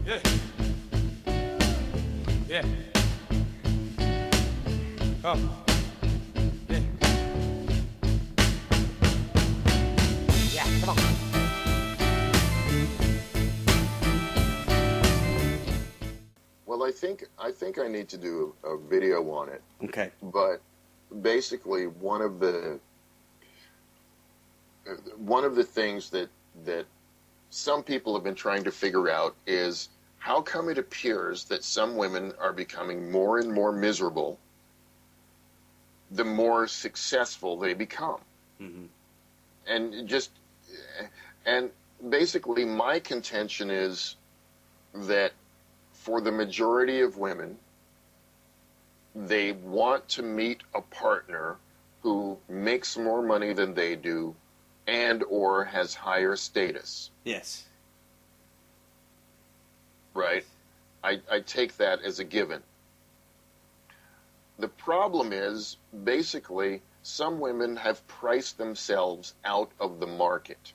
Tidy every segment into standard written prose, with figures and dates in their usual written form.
Yeah. Yeah. Come. Yeah. Yeah, come on. Well, I think I need to do a video on it. Okay. But basically, one of the things that some people have been trying to figure out is how come it appears that some women are becoming more and more miserable the more successful they become. Mm-hmm. And basically my contention is that for the majority of women, they want to meet a partner who makes more money than they do and or has higher status. Yes. Right? I take that as a given. The problem is, basically, some women have priced themselves out of the market.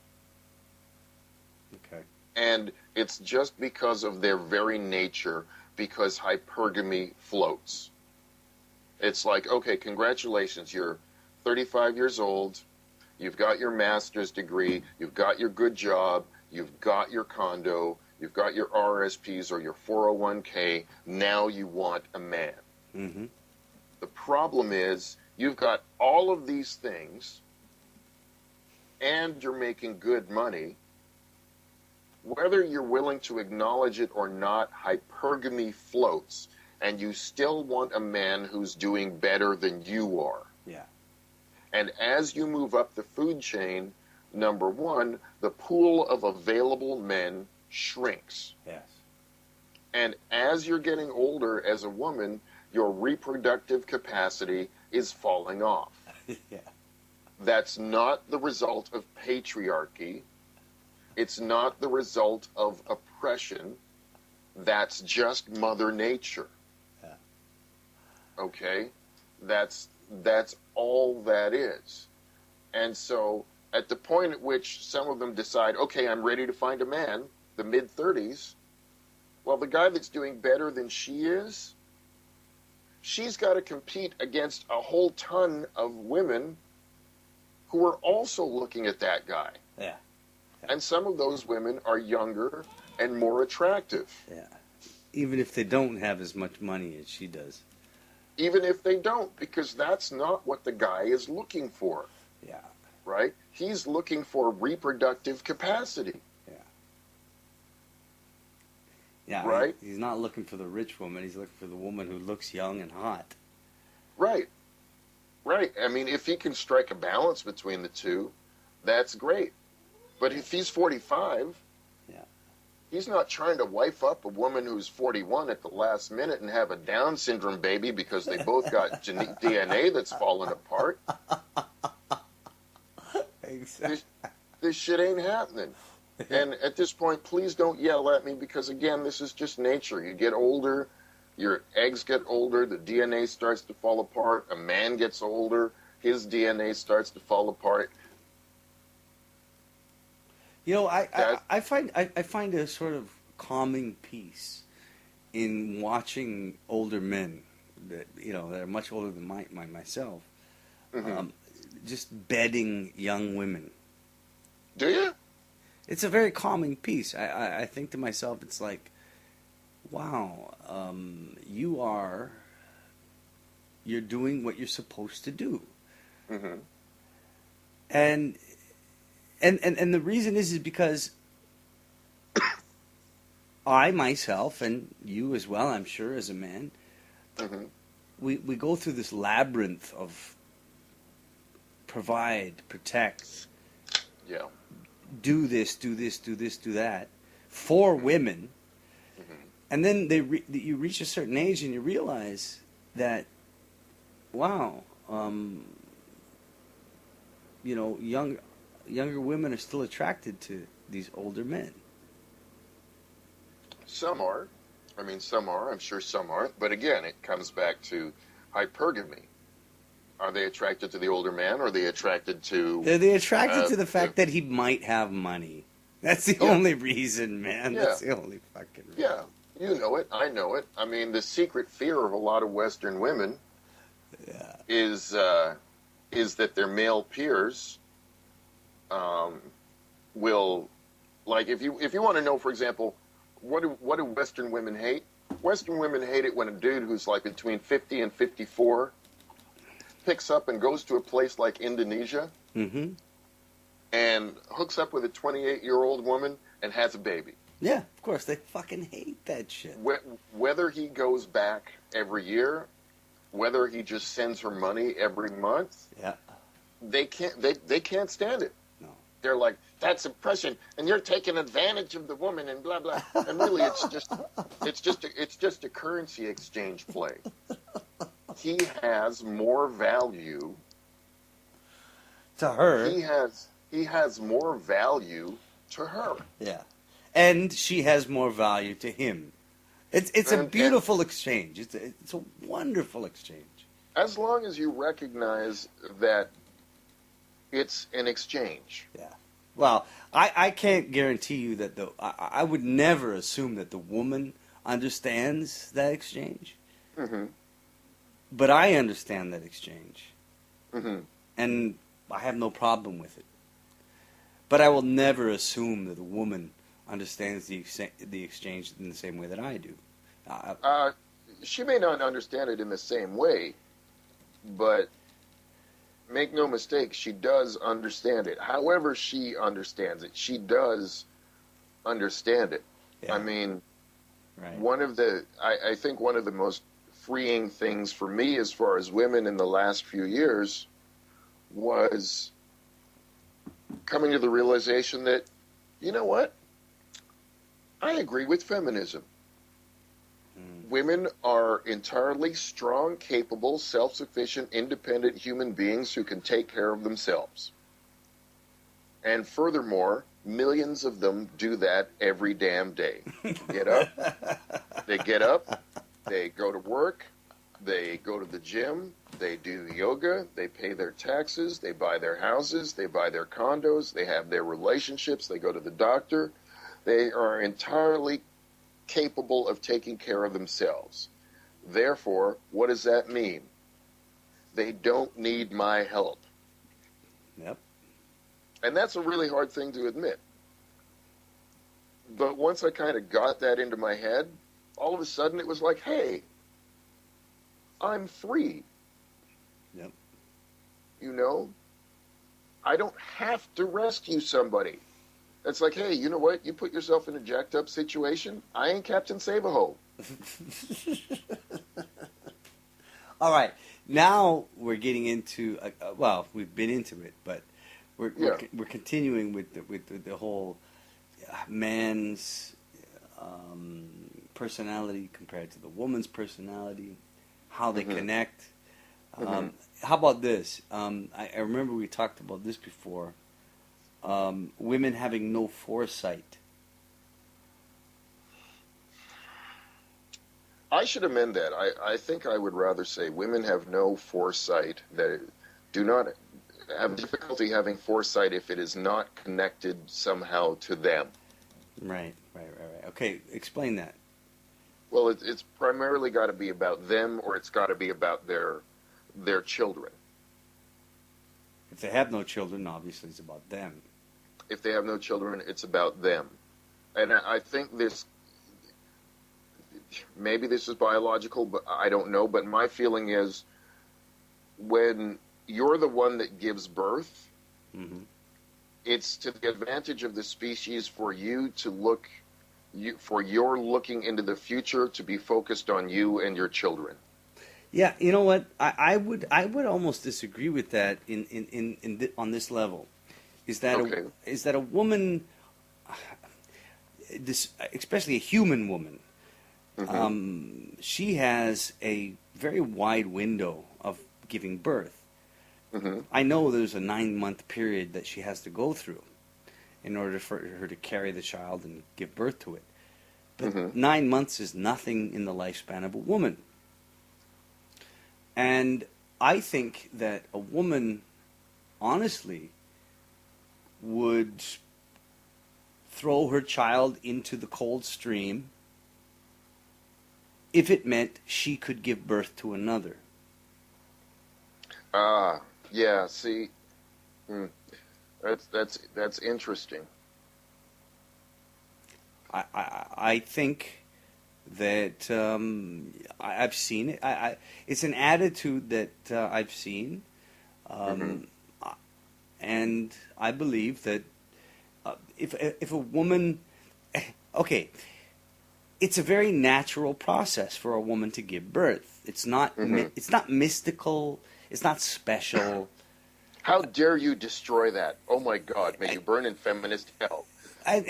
Okay. And it's just because of their very nature, because hypergamy floats. It's like, okay, congratulations, you're 35 years old, you've got your master's degree, you've got your good job, you've got your condo, you've got your RSPs or your 401k, now you want a man. Mm-hmm. The problem is, you've got all of these things, and you're making good money. Whether you're willing to acknowledge it or not, hypergamy floats, and you still want a man who's doing better than you are. Yeah. And as you move up the food chain, number one, the pool of available men shrinks. Yes. And as you're getting older as a woman, your reproductive capacity is falling off. Yeah. That's not the result of patriarchy. It's not the result of oppression. That's just Mother Nature. Yeah. Okay? That's all that is. And so at the point at which some of them decide, okay, I'm ready to find a man, the mid-30s, well, the guy that's doing better than she is, she's got to compete against a whole ton of women who are also looking at that guy. Yeah. And some of those women are younger and more attractive. Yeah. Even if they don't have as much money as she does. Even if they don't, because that's not what the guy is looking for. Yeah. Right? He's looking for reproductive capacity. Yeah. Yeah. Right? He's not looking for the rich woman. He's looking for the woman who looks young and hot. Right. Right. I mean, if he can strike a balance between the two, that's great. But if he's 45, yeah, he's not trying to wife up a woman who's 41 at the last minute and have a Down syndrome baby because they both got DNA that's fallen apart. Exactly. This shit ain't happening. And at this point, please don't yell at me because, again, this is just nature. You get older, your eggs get older, the DNA starts to fall apart, a man gets older, his DNA starts to fall apart. You know, I find a sort of calming peace in watching older men that that are much older than myself, just bedding young women. Do you? It's a very calming piece. I think to myself, it's like, wow, you're doing what you're supposed to do. Mm-hmm. And the reason is because I myself, and you as well, I'm sure, as a man, Mm-hmm. we go through this labyrinth of provide, protect, Yeah. do this, do that, for women, and then you reach a certain age and you realize that, wow, younger women are still attracted to these older men. Some are. I mean, some are. I'm sure some aren't. But again, it comes back to hypergamy. Are they attracted to the older man, or are they attracted to... They're attracted to the fact that he might have money. That's the only reason, man. Yeah. That's the only fucking reason. Yeah, you know it. I know it. I mean, the secret fear of a lot of Western women is that their male peers will... Like, if you want to know, for example, what do Western women hate? Western women hate it when a dude who's like between 50 and 54 picks up and goes to a place like Indonesia and hooks up with a 28-year-old woman and has a baby. Yeah, of course. They fucking hate that shit. Whether he goes back every year, whether he just sends her money every month, they can't stand it. No. They're like, that's oppression, and you're taking advantage of the woman, and blah blah. And really, it's just a currency exchange play. He has more value to her. He has more value to her. Yeah, and she has more value to him. It's a beautiful exchange. It's a wonderful exchange. As long as you recognize that it's an exchange. Yeah. Well, I can't guarantee you that I would never assume that the woman understands that exchange. Mm-hmm. But I understand that exchange. Mm-hmm. And I have no problem with it. But I will never assume that a woman understands the exchange in the same way that I do. She may not understand it in the same way, but make no mistake, she does understand it. However she understands it, she does understand it. Yeah. I mean, right. I think one of the most freeing things for me as far as women in the last few years was coming to the realization that, you know what? I agree with feminism. Women are entirely strong, capable, self-sufficient, independent human beings who can take care of themselves. And furthermore, millions of them do that every damn day. Get up, they go to work, they go to the gym, they do yoga, they pay their taxes, they buy their houses, they buy their condos, they have their relationships, they go to the doctor. They are entirely capable of taking care of themselves. Therefore, what does that mean? They don't need my help. Yep. And that's a really hard thing to admit. But once I kind of got that into my head, all of a sudden it was like, hey, I'm free. Yep. You know? I don't have to rescue somebody. It's like, hey, you know what? You put yourself in a jacked up situation. I ain't Captain Save-A-Ho. All right. Now we're getting into, well, we've been into it, but we're continuing with the whole man's personality compared to the woman's personality, how they connect. How about this? I remember we talked about this before. Women having no foresight. I should amend that. I think I would rather say women have no foresight, that do not have difficulty having foresight if it is not connected somehow to them. Right. Okay, explain that. Well, it's primarily got to be about them, or it's got to be about their children. If they have no children, obviously it's about them. If they have no children, it's about them. And I think maybe this is biological, but I don't know. But my feeling is when you're the one that gives birth, it's to the advantage of the species for you to for your looking into the future to be focused on you and your children. Yeah, you know what? I would almost disagree with that on this level. Is that a woman, especially a human woman, she has a very wide window of giving birth. I know there's a 9-month period that she has to go through in order for her to carry the child and give birth to it. But 9 months is nothing in the lifespan of a woman. And I think that a woman, honestly, would throw her child into the cold stream if it meant she could give birth to another. Yeah, see, that's interesting. I think that I've seen it. It's an attitude that I've seen, and I believe that if a woman, okay, it's a very natural process for a woman to give birth. It's not it's not mystical. It's not special. How dare you destroy that? Oh my God! May you burn in feminist hell. I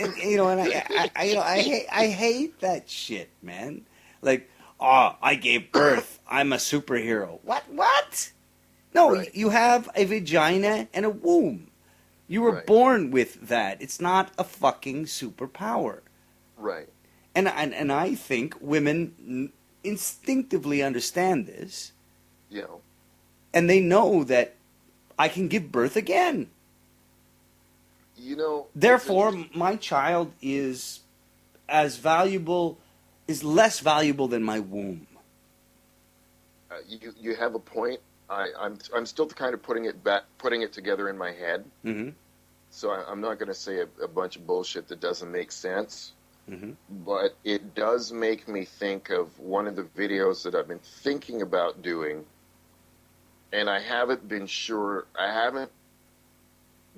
hate that shit, man. Like, oh, I gave birth. I'm a superhero. What? No, Right. You have a vagina and a womb. You were Right. born with that. It's not a fucking superpower. Right. And I think women instinctively understand this, You know. and they know that I can give birth again. You know. Therefore, my child is less valuable than my womb. You have a point. I'm still kind of putting it together in my head. Mm-hmm. So I'm not going to say a bunch of bullshit that doesn't make sense. Mm-hmm. But it does make me think of one of the videos that I've been thinking about doing, and I haven't been sure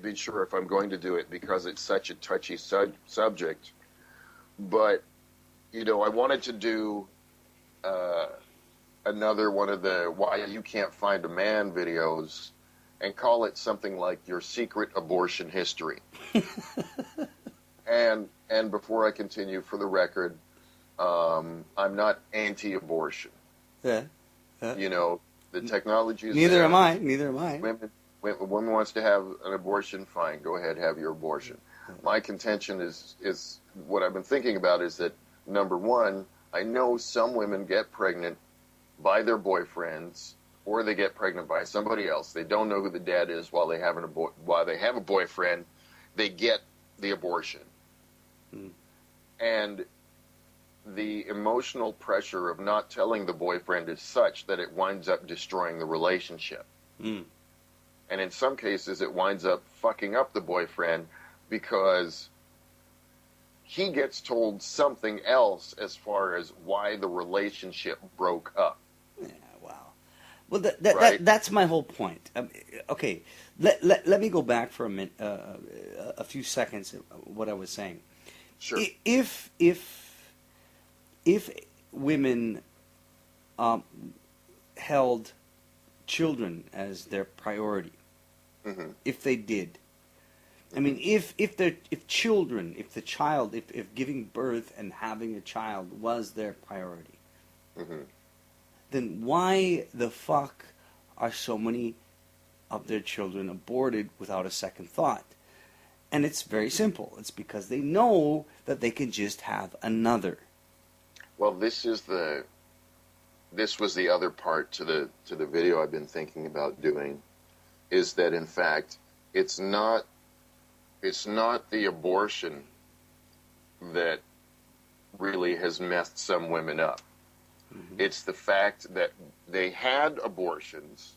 if I'm going to do it because it's such a touchy subject. But I wanted to do another one of the Why You Can't Find a Man videos and call it something like Your Secret Abortion History. And before I continue, for the record, I'm not anti-abortion. Yeah. The technology is Neither there. am I. When a woman wants to have an abortion, fine, go ahead, have your abortion. My contention is what I've been thinking about is that, number one, I know some women get pregnant by their boyfriends, or they get pregnant by somebody else. They don't know who the dad is while they have a boyfriend. They get the abortion. And the emotional pressure of not telling the boyfriend is such that it winds up destroying the relationship. And in some cases, it winds up fucking up the boyfriend because he gets told something else as far as why the relationship broke up. Yeah, wow. Well, Right. that's my whole point. Okay, let me go back for a minute, a few seconds. What I was saying. Sure. If women held children as their priority, if they did, I mean, if giving birth and having a child was their priority, then why the fuck are so many of their children aborted without a second thought? And it's very simple. It's because they know that they can just have another. Well, this was the other part to the video I've been thinking about doing, is that in fact it's not the abortion that really has messed some women up. It's the fact that they had abortions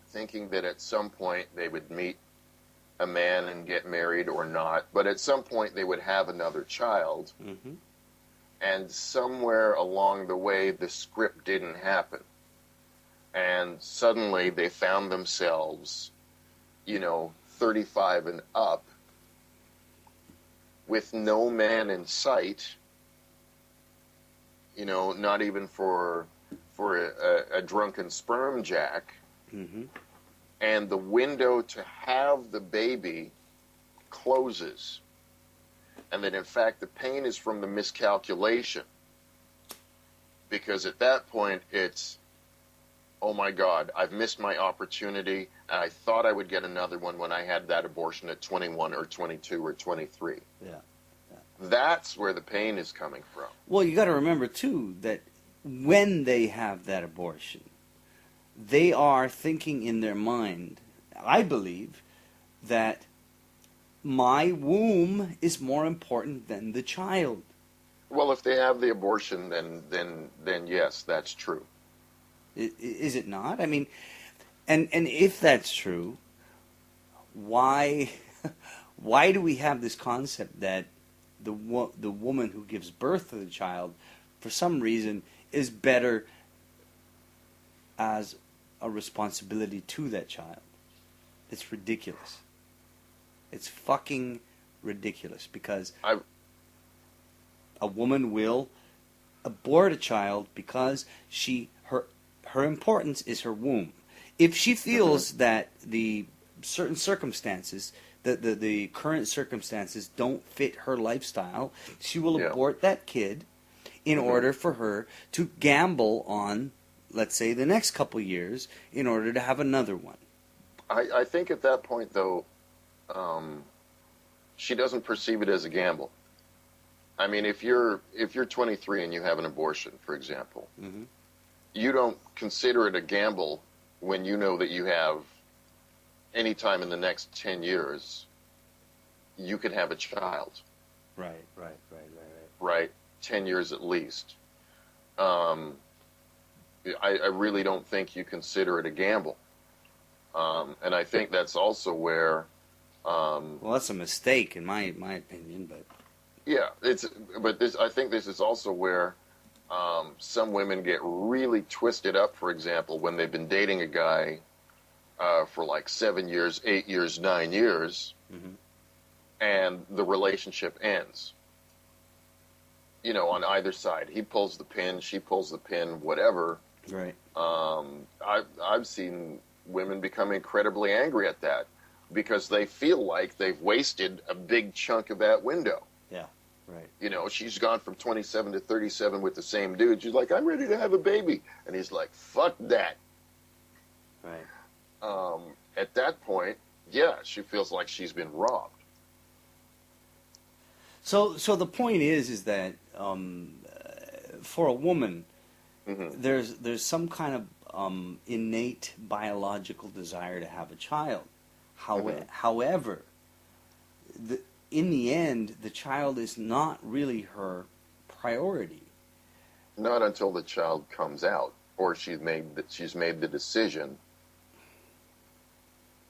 thinking that at some point they would meet a man and get married or not, but at some point they would have another child. And somewhere along the way, the script didn't happen. And suddenly they found themselves, 35 and up, with no man in sight, not even for a drunken sperm jack. And the window to have the baby closes. And that, in fact, the pain is from the miscalculation. Because at that point, it's, oh my God, I've missed my opportunity. And I thought I would get another one when I had that abortion at 21 or 22 or 23. Yeah. That's where the pain is coming from. Well, you got to remember too that when they have that abortion, they are thinking in their mind, I believe, that my womb is more important than the child. Well, if they have the abortion, then yes, that's true. Is it not? I mean, and if that's true, why do we have this concept that the woman who gives birth to the child, for some reason, is better as a responsibility to that child? It's ridiculous. It's fucking ridiculous because a woman will abort a child because her importance is her womb. If she feels that the certain circumstances, the current circumstances don't fit her lifestyle, she will abort that kid in order for her to gamble on, let's say, the next couple years in order to have another one. I think at that point, though, she doesn't perceive it as a gamble. I mean, if you're 23 and you have an abortion, for example, you don't consider it a gamble when you know that you have, any time in the next 10 years, you could have a child. Right? 10 years at least. I really don't think you consider it a gamble. And I think that's also where... well, that's a mistake in my opinion, but... Yeah, I think this is also where some women get really twisted up, for example, when they've been dating a guy for like 7 years, 8 years, 9 years, and the relationship ends. You know, on either side. He pulls the pin, she pulls the pin, whatever. Right. I've seen women become incredibly angry at that because they feel like they've wasted a big chunk of that window. Yeah, right. You know, she's gone from 27 to 37 with the same dude. She's like, I'm ready to have a baby. And he's like, fuck that. Right. At that point, yeah, she feels like she's been robbed. So the point is that for a woman, there's some kind of innate biological desire to have a child. However, in the end, the child is not really her priority. Not until the child comes out, or she's made the decision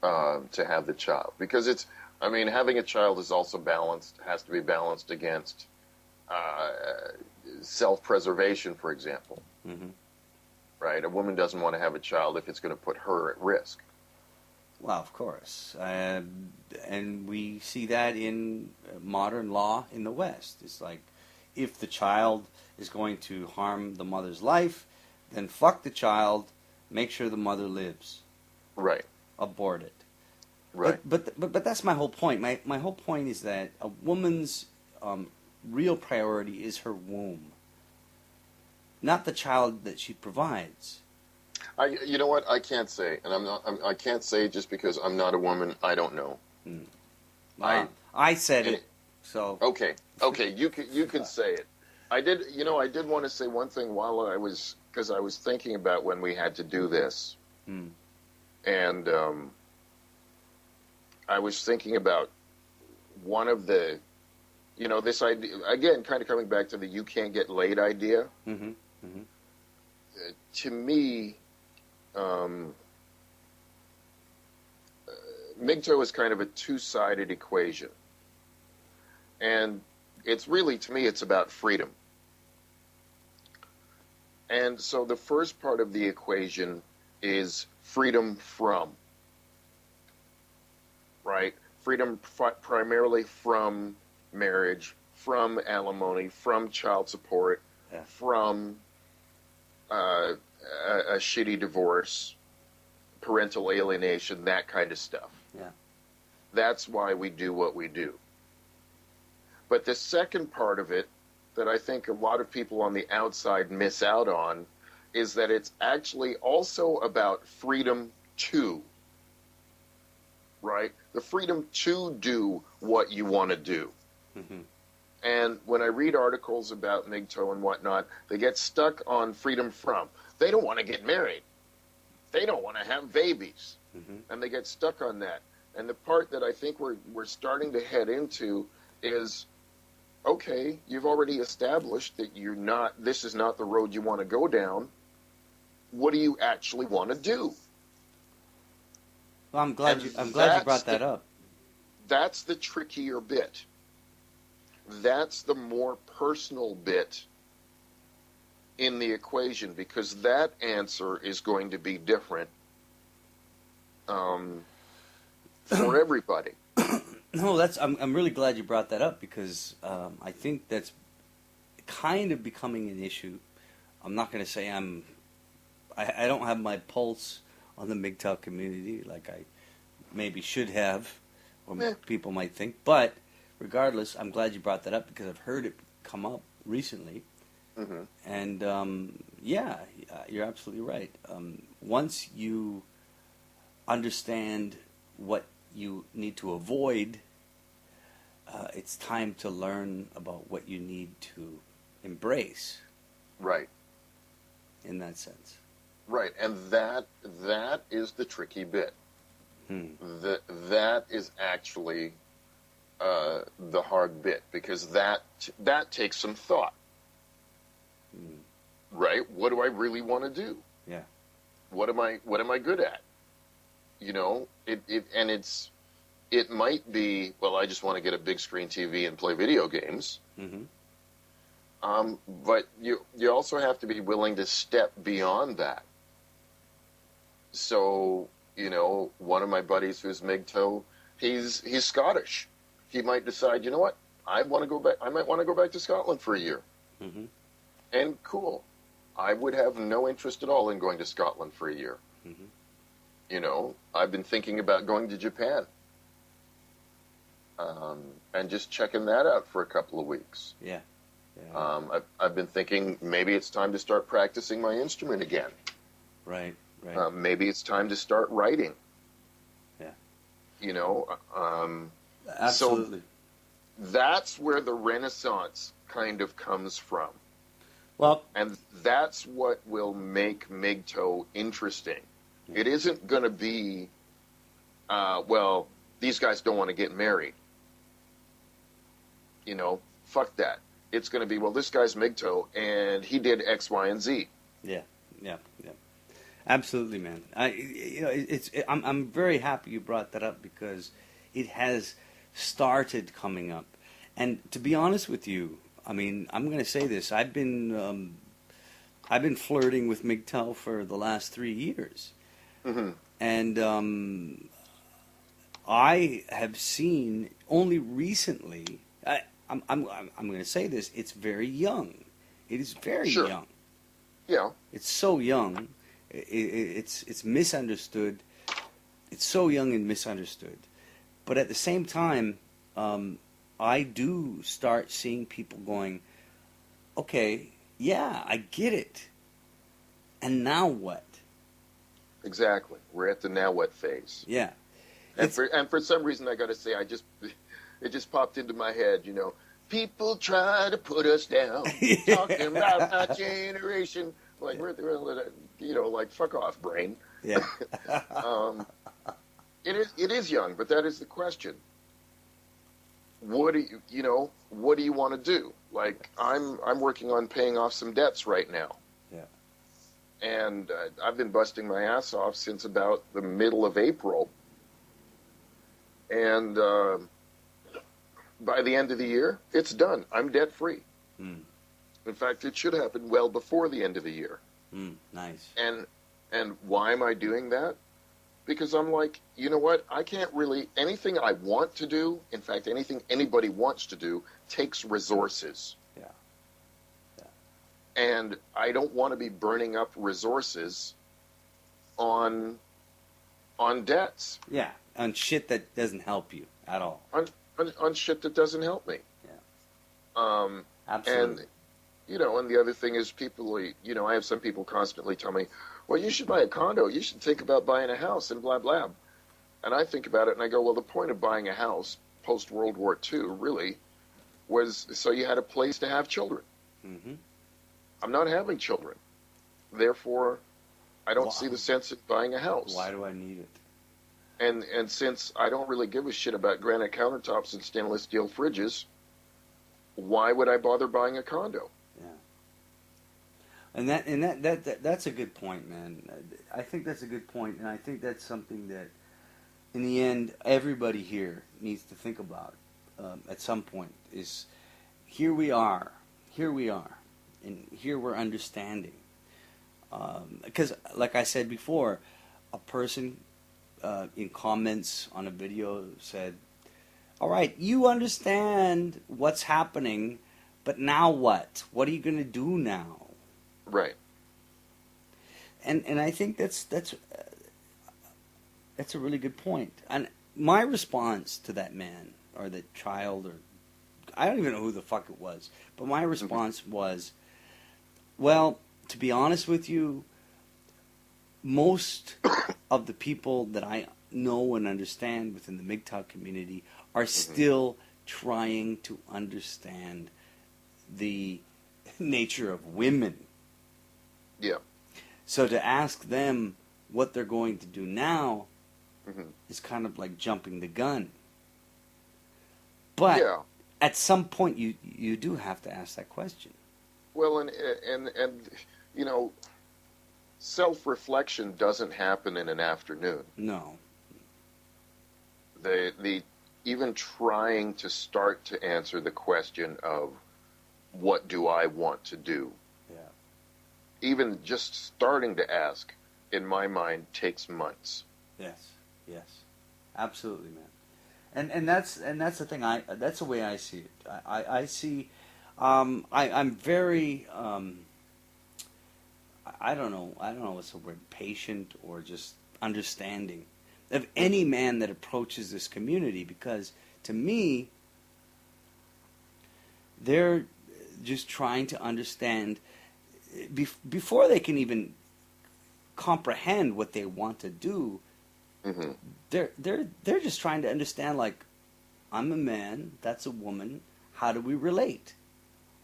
to have the child. Because having a child is also has to be balanced against self-preservation, for example. Right? A woman doesn't want to have a child if it's going to put her at risk. Well, of course. And we see that in modern law in the West. It's like, if the child is going to harm the mother's life, then fuck the child, make sure the mother lives. Right. Abort it. Right. But that's my whole point. My whole point is that a woman's real priority is her womb, not the child that she provides. You know what? I can't say, and I can't say just because I'm not a woman. I don't know. Well, I said it. So okay, you can say it. I did want to say one thing because I was thinking about when we had to do this, and I was thinking about one of the, this idea again, kind of coming back to the "you can't get laid" idea. To me, MGTOW is kind of a two-sided equation. And it's really, to me, it's about freedom. And so the first part of the equation is freedom from, right? Freedom primarily from marriage, from alimony, from child support, from a shitty divorce, parental alienation, that kind of stuff. Yeah. That's why we do what we do. But the second part of it that I think a lot of people on the outside miss out on is that it's actually also about freedom to, right? The freedom to do what you want to do. And when I read articles about MGTOW and whatnot, they get stuck on freedom from. They don't want to get married. They don't want to have babies. Mm-hmm. And they get stuck on that. And the part that I think we're starting to head into is, okay, you've already established that this is not the road you want to go down. What do you actually want to do? Well, I'm glad you brought that up. That's the trickier bit. That's the more personal bit in the equation, because that answer is going to be different for everybody. No, I'm really glad you brought that up, because I think that's kind of becoming an issue. I'm not going to say I don't have my pulse on the MGTOW community like I maybe should have, or people might think. But regardless, I'm glad you brought that up, because I've heard it come up recently. Mm-hmm. And yeah, you're absolutely right. Once you understand what you need to avoid, it's time to learn about what you need to embrace. Right. In that sense. Right, and that is the tricky bit. That is actually the hard bit, because that takes some thought. Right? What do I really want to do? Yeah. What am I good at? You know, it might be, well, I just want to get a big screen TV and play video games. Mm-hmm. But you also have to be willing to step beyond that. So, you know, one of my buddies who's MGTOW, he's Scottish. He might decide, you know what, I might want to go back to Scotland for a year. Mm-hmm. And cool. I would have no interest at all in going to Scotland for a year. Mm-hmm. You know, I've been thinking about going to Japan. And just checking that out for a couple of weeks. Yeah. Yeah. I've been thinking maybe it's time to start practicing my instrument again. Right. Right. Maybe it's time to start writing. Yeah. You know, absolutely. So that's where the Renaissance kind of comes from. Well, and that's what will make MGTOW interesting. Yeah. It isn't going to be, well, these guys don't want to get married. You know, fuck that. It's going to be, well, this guy's MGTOW, and he did X, Y, and Z. Yeah. Absolutely, man. I'm very happy you brought that up, because it has started coming up. And to be honest with you, I mean, I'm going to say this. I've been flirting with MGTOW for the last 3 years. Mm-hmm. And I have seen only recently. I'm going to say this. It's very young. It is very young. Yeah. It's so young. It's misunderstood. It's so young and misunderstood. But at the same time, I do start seeing people going, okay, yeah, I get it. And now what? Exactly. We're at the now what phase. Yeah. And for some reason, I got to say, it just popped into my head, you know, people try to put us down, talking about our generation. Like, we're you know, like, fuck off, brain. Yeah. It is young, but that is the question. What do you want to do? Like, I'm working on paying off some debts right now. Yeah. And I've been busting my ass off since about the middle of April. And by the end of the year, it's done. I'm debt free. In fact, it should happen well before the end of the year. Nice. And why am I doing that? Because I'm like, you know what? I can't really, anything I want to do, in fact, anything anybody wants to do, takes resources. Yeah. And I don't want to be burning up resources on debts. Yeah, on shit that doesn't help you at all. On shit that doesn't help me. Yeah. Absolutely. And, you know, and the other thing is people, you know, I have some people constantly tell me, well, you should buy a condo. You should think about buying a house and blah, blah. And I think about it and I go, well, the point of buying a house post-World War II really was so you had a place to have children. Mm-hmm. I'm not having children. Therefore, I don't see the sense in buying a house. Why do I need it? And since I don't really give a shit about granite countertops and stainless steel fridges, why would I bother buying a condo? Yeah. And that's a good point, man. I think that's a good point, and I think that's something that, in the end, everybody here needs to think about at some point. Is here we are, and here we're understanding. Because, like I said before, a person in comments on a video said, all right, you understand what's happening, but now what? What are you going to do now? Right. And I think that's a really good point. And my response to that man, or that child, or I don't even know who the fuck it was, but my response was, well, to be honest with you, most of the people that I know and understand within the MGTOW community are still trying to understand the nature of women. Yeah. So to ask them what they're going to do now is kind of like jumping the gun. But at some point you do have to ask that question. Well, and you know, self-reflection doesn't happen in an afternoon. No. The even trying to start to answer the question of what do I want to do? Yeah. Even just starting to ask, in my mind, takes months. Yes. Absolutely, man. And that's the thing. That's the way I see it. I see. I'm very. I don't know what's the word, patient or just understanding of any man that approaches this community, because to me, they're just trying to understand before they can even comprehend what they want to do. They're just trying to understand, like, I'm a man, that's a woman, how do we relate?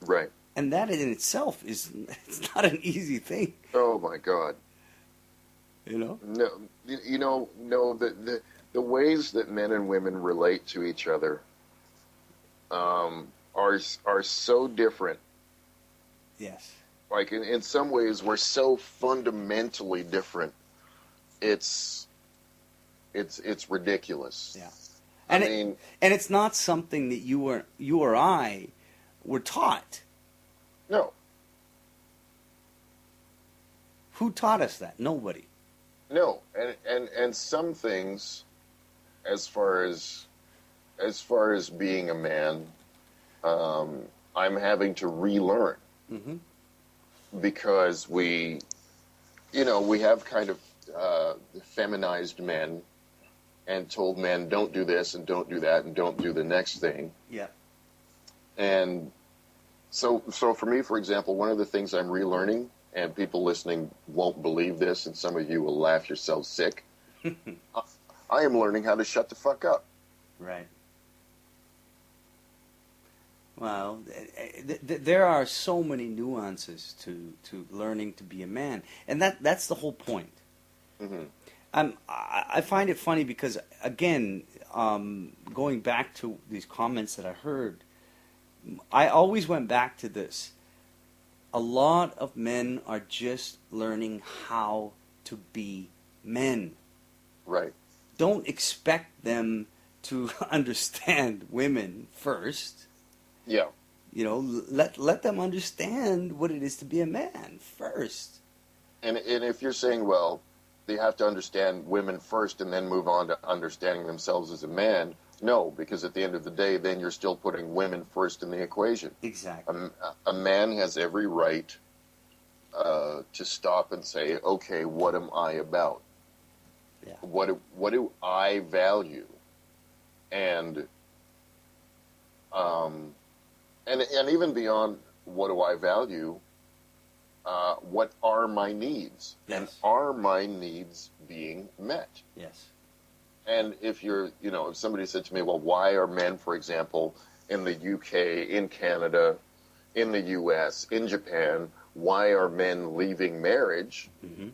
Right. And that in itself it's not an easy thing. Oh my God. You know? No, the ways that men and women relate to each other are so different. Yes. Like in some ways we're so fundamentally different. It's ridiculous. Yeah. And and it's not something that you or I were taught. No. Who taught us that? Nobody. No, and some things, as far as being a man, I'm having to relearn because we have kind of feminized men and told men don't do this and don't do that and don't do the next thing. Yeah. And so for me, for example, one of the things I'm relearning, and people listening won't believe this, and some of you will laugh yourselves sick, I am learning how to shut the fuck up. Right. Well, there are so many nuances to learning to be a man, and that's the whole point. I find it funny because, again, going back to these comments that I heard, I always went back to this. A lot of men are just learning how to be men. Right. Don't expect them to understand women first. Yeah. You know, let them understand what it is to be a man first. And if you're saying, well, they have to understand women first and then move on to understanding themselves as a man, no, because at the end of the day, then you're still putting women first in the equation. Exactly. A man has every right to stop and say, okay, what am I about? Yeah. What do I value? And even beyond what do I value, what are my needs? Yes. And are my needs being met? Yes. And if if somebody said to me, well, why are men, for example, in the UK, in Canada, in the US, in Japan, why are men leaving marriage? Mm-hmm.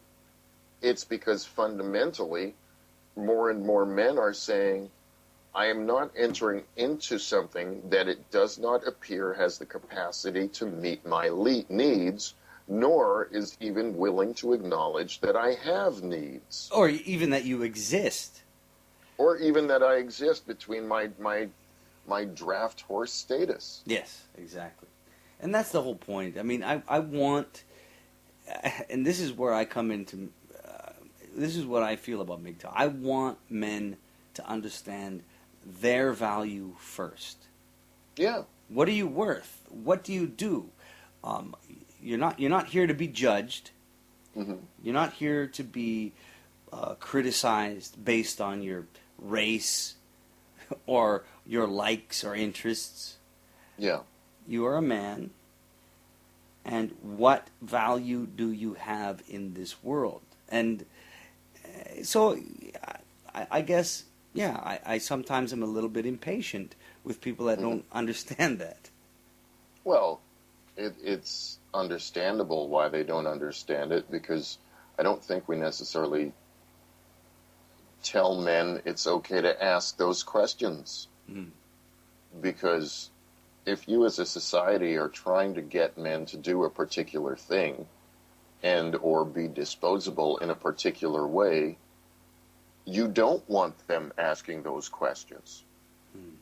It's because fundamentally, more and more men are saying, I am not entering into something that it does not appear has the capacity to meet my needs, nor is even willing to acknowledge that I have needs. Or even that you exist. Or even that I exist between my draft horse status. Yes, exactly. And that's the whole point. I mean, I want, and this is where I come into, this is what I feel about MGTOW. I want men to understand their value first. Yeah. What are you worth? What do you do? You're not here to be judged. Mm-hmm. You're not here to be criticized based on your race or your likes or interests. Yeah. You are a man, and what value do you have in this world? And so I guess, yeah, I sometimes am a little bit impatient with people that don't understand that. Well, it's understandable why they don't understand it, because I don't think we necessarily tell men it's okay to ask those questions. Mm. Because if you as a society are trying to get men to do a particular thing and or be disposable in a particular way, you don't want them asking those questions. Mm.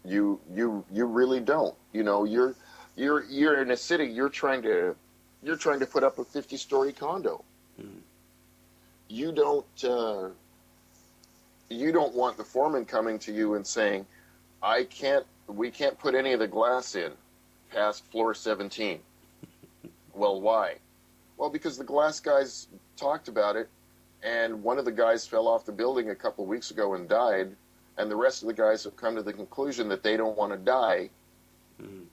You really don't. You know, you're in a city, you're trying to put up a 50-story condo. Mm. You don't want the foreman coming to you and saying, we can't put any of the glass in past floor 17. Well, why? Well, because the glass guys talked about it, and one of the guys fell off the building a couple of weeks ago and died, and the rest of the guys have come to the conclusion that they don't want to die. Mm.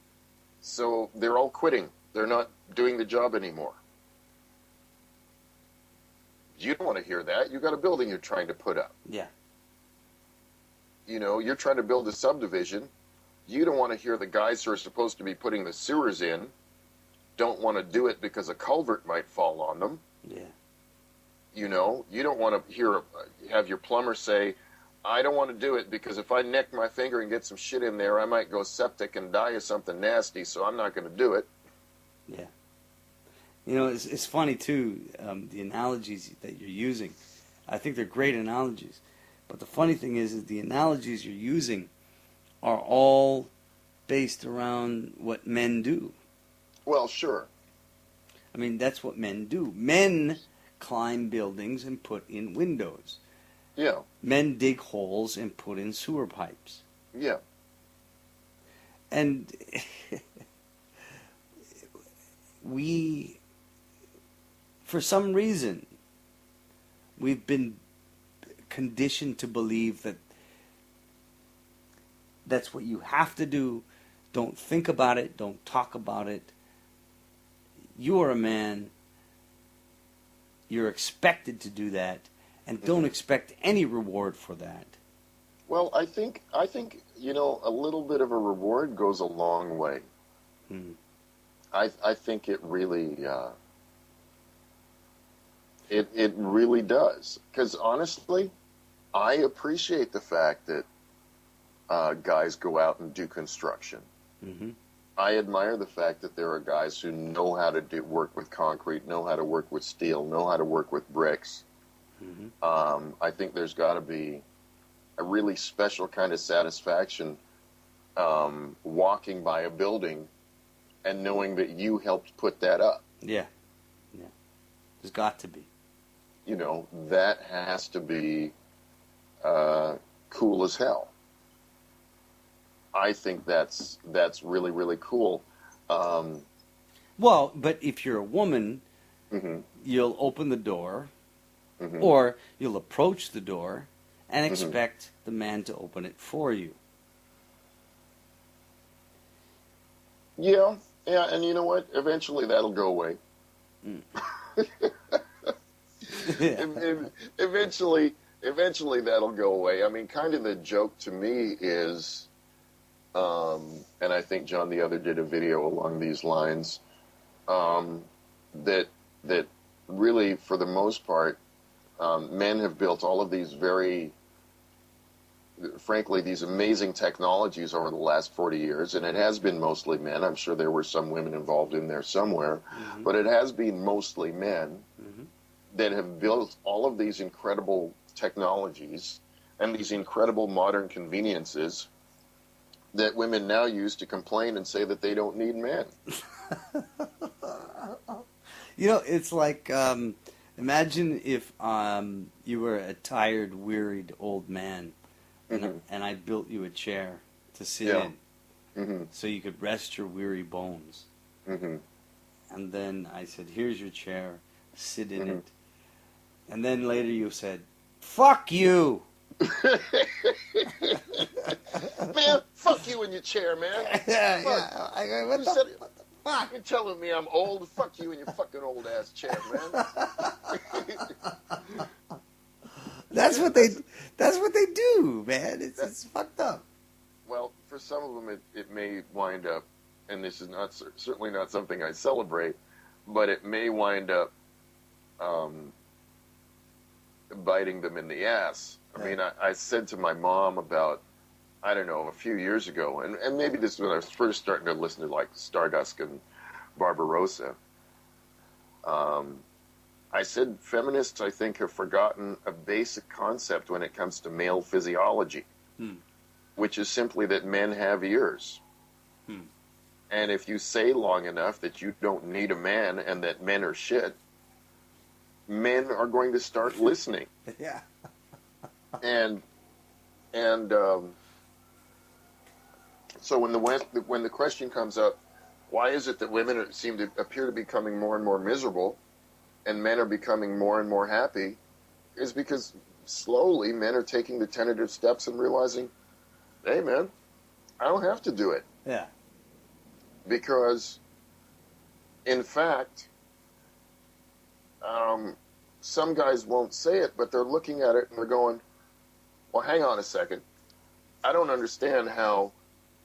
So they're all quitting. They're not doing the job anymore. You don't want to hear that. You got a building you're trying to put up. Yeah. You know, you're trying to build a subdivision. You don't want to hear the guys who are supposed to be putting the sewers in don't want to do it because a culvert might fall on them. Yeah. You know, you don't want to have your plumber say, I don't want to do it because if I nick my finger and get some shit in there, I might go septic and die of something nasty, so I'm not going to do it. Yeah. You know, it's funny, too, the analogies that you're using. I think they're great analogies. But the funny thing is the analogies you're using are all based around what men do. Well, sure. I mean, that's what men do. Men climb buildings and put in windows. Yeah. Men dig holes and put in sewer pipes. Yeah. And we, for some reason, we've been conditioned to believe that that's what you have to do. Don't think about it. Don't talk about it. You are a man. You're expected to do that, and don't expect any reward for that. Well, I think you know, a little bit of a reward goes a long way. Hmm. I think it really it really does, because honestly, I appreciate the fact that guys go out and do construction. Mm-hmm. I admire the fact that there are guys who know how to work with concrete, know how to work with steel, know how to work with bricks. Mm-hmm. I think there's got to be a really special kind of satisfaction walking by a building and knowing that you helped put that up. Yeah. Yeah. There's got to be. You know, that has to be cool as hell. I think that's really, really cool. Well, but if you're a woman, Mm-hmm. you'll open the door, Mm-hmm. or you'll approach the door and expect the man to open it for you. Yeah, and you know what? Eventually that'll go away. Mm. Eventually that'll go away. I mean, kind of the joke to me is and I think John the Other did a video along these lines, that really, for the most part, men have built all of these frankly, these amazing technologies over the last 40 years, and it has been mostly men. I'm sure there were some women involved in there somewhere, but it has been mostly men that have built all of these incredible technologies and these incredible modern conveniences that women now use to complain and say that they don't need men. You know, it's like, imagine if you were a tired, wearied old man, and I built you a chair to sit in, so you could rest your weary bones. And then I said, here's your chair, sit in it. And then later you said, fuck you! Man, fuck you in your chair, man. What the fuck? You're telling me I'm old? Fuck you in your fucking old ass chair, man. That's what they do, man. It's fucked up. Well, for some of them, it may wind up, and this is certainly not something I celebrate, but it may wind up biting them in the ass. I mean, I said to my mom about, I don't know, a few years ago, and maybe this is when I was first starting to listen to like Stardust and Barbarossa. I said feminists, I think, have forgotten a basic concept when it comes to male physiology, which is simply that men have ears. And if you say long enough that you don't need a man and that men are shit, men are going to start listening. Yeah. And so when the question comes up, why is it that women seem to appear to be becoming more and more miserable, and men are becoming more and more happy, is because slowly men are taking the tentative steps and realizing, hey man, I don't have to do it. Yeah. Because, in fact, some guys won't say it, but they're looking at it and they're going, well, hang on a second. I don't understand how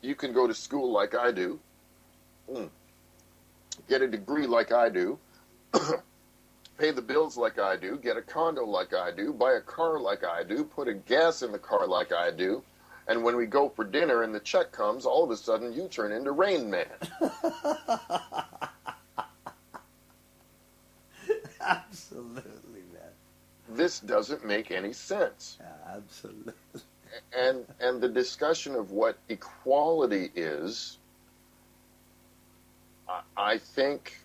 you can go to school like I do, get a degree like I do, pay the bills like I do, get a condo like I do, buy a car like I do, put a gas in the car like I do, and when we go for dinner and the check comes, all of a sudden you turn into Rain Man. Absolutely, man. This doesn't make any sense. Yeah, absolutely. And the discussion of what equality is, I think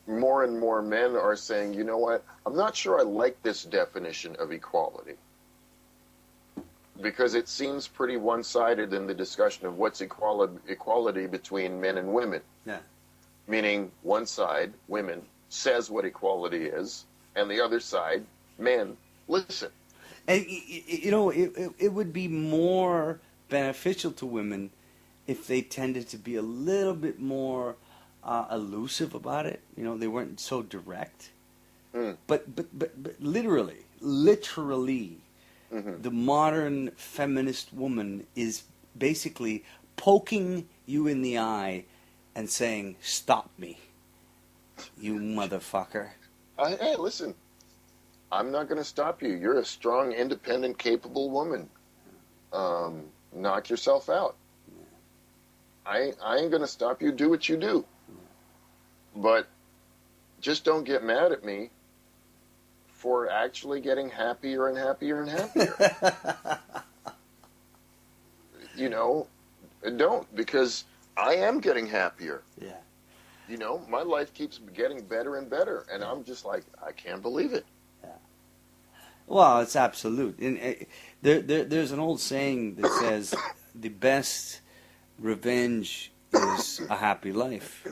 more and more men are saying, you know what, I'm not sure I like this definition of equality. Because it seems pretty one-sided in the discussion of what's equality between men and women. Yeah. Meaning one side, women, says what equality is, and the other side, men, listen. And, you know, it would be more beneficial to women if they tended to be a little bit more elusive about it. You know, they weren't so direct. But literally, the modern feminist woman is basically poking you in the eye and saying, stop me, you motherfucker. Hey, listen, I'm not going to stop you. You're a strong, independent, capable woman. Knock yourself out. I ain't going to stop you. Do what you do. But just don't get mad at me for actually getting happier and happier and happier. You know, don't, because I am getting happier. Yeah. You know, my life keeps getting better and better, and I'm just like, I can't believe it. Yeah. Well, it's absolute. And there's an old saying that says, the best revenge is a happy life.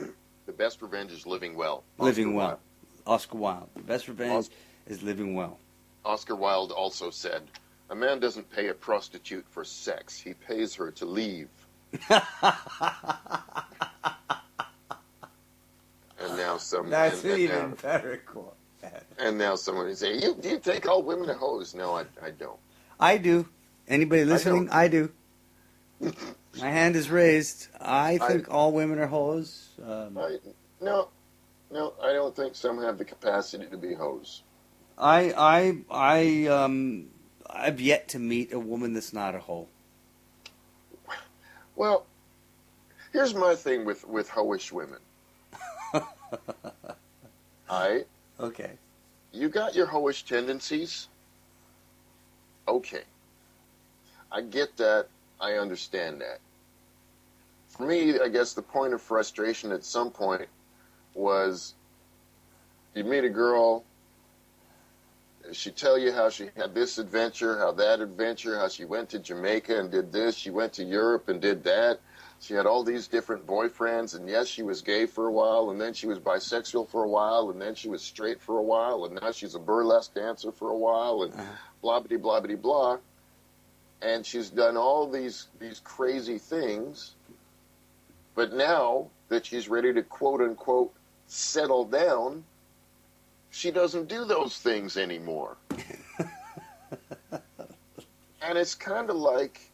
The best revenge is living well. Living well. Oscar Wilde. The best revenge is living well. Oscar Wilde also said, a man doesn't pay a prostitute for sex. He pays her to leave. And now someone... That's even better quote. And now someone is saying, you take all women to hoes. No, I don't. I do. Anybody listening? I do. My hand is raised. I think all women are hoes. No, I don't think some have the capacity to be hoes. I've yet to meet a woman that's not a hoe. Well, here's my thing with hoish women. Okay. You got your hoish tendencies? Okay. I get that. I understand that. For me, I guess the point of frustration at some point was you meet a girl, she tell you how she had this adventure, how that adventure, how she went to Jamaica and did this, she went to Europe and did that. She had all these different boyfriends, and yes, she was gay for a while, and then she was bisexual for a while, and then she was straight for a while, and now she's a burlesque dancer for a while, and blah-bitty-blah-bitty-blah. And she's done all these crazy things, but now that she's ready to quote-unquote settle down, she doesn't do those things anymore. And it's kind of like,